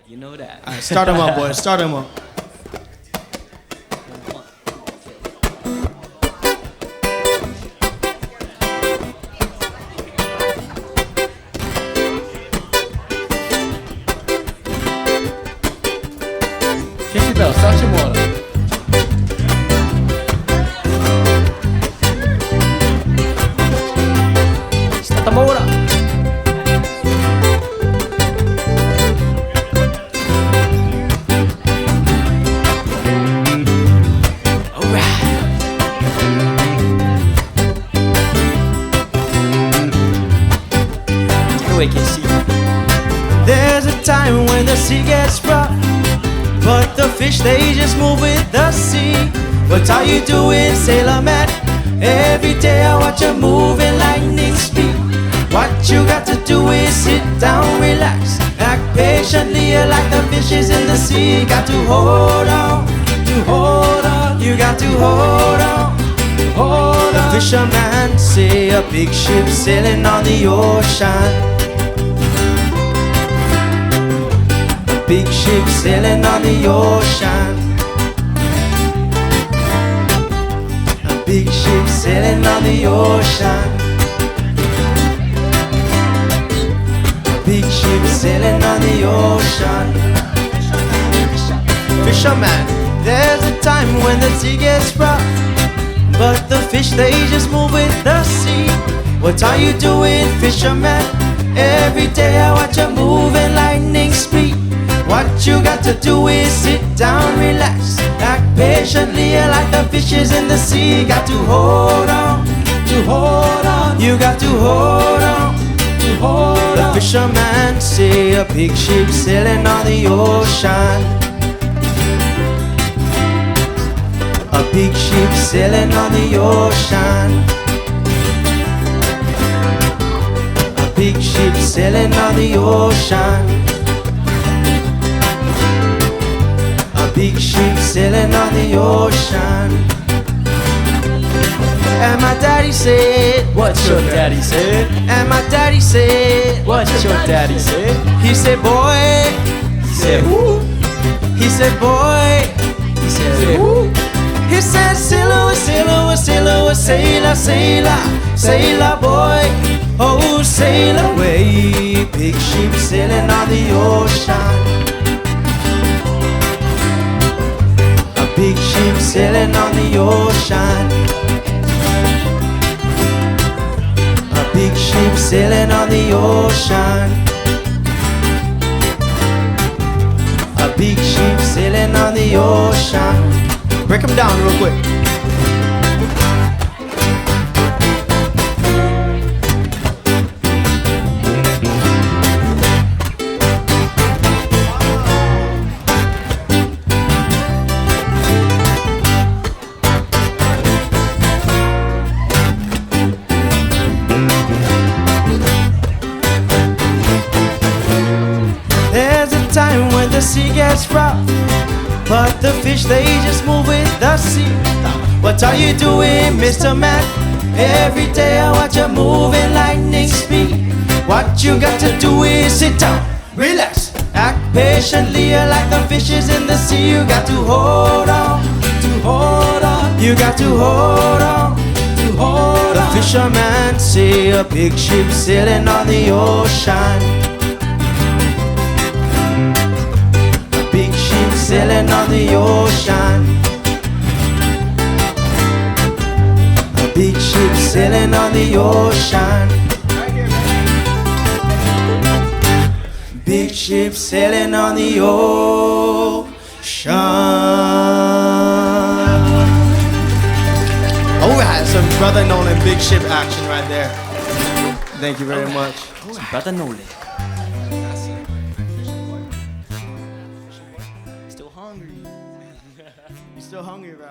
You know that. All right, start him up, boys. Start him up. Quem que dá? Sorte embora. Tamora. There's a time when the sea gets rough, but the fish they just move with the sea. What are you doing, sailor man? Every day I watch you moving lightning speed. What you got to do is sit down, relax, act patiently like the fishes in the sea. Got to hold on, you got to hold on, hold on. Fisherman say a big ship sailing on the ocean. Big ship sailing on the ocean. A big ship sailing on the ocean. A big ship sailing on the ocean. Fisherman, there's a time when the sea gets rough, but the fish they just move with the sea. What are you doing, fisherman? Every day I watch you moving lightning speed. What you got to do is sit down, relax, act patiently like the fishes in the sea. Got to hold on, you got to hold on, The fisherman say a big ship sailing on the ocean. A big ship sailing on the ocean. A big ship sailing on the ocean. Big ship sailing on the ocean. And my daddy said, What's your daddy said? and my daddy said, What's your daddy said? he said, boy, He said who? he said, boy, He said who? he said, sailor, sailor, sailor, sailor, sailor, sailor boy, oh sailor away. Big ship sailing on the ocean. Big ship sailing on the ocean. A big ship sailing on the ocean. A big ship sailing on the ocean. Break him down real quick. Time when the sea gets rough, but the fish they just move with the sea. What are you doing, Mr. Man? Every day I watch you moving lightning speed. What you got to do is sit down, relax, act patiently like the fishes in the sea. You got to hold on, you got to hold on, The fisherman say a big ship sailing on the ocean. Sailing on the ocean. A big ship sailing on the ocean. Big ship sailing on the ocean. Oh, we had some Brother Nolan big ship action right there. Thank you very much. Brother Nolan. Still hungry. You still hungry, bro?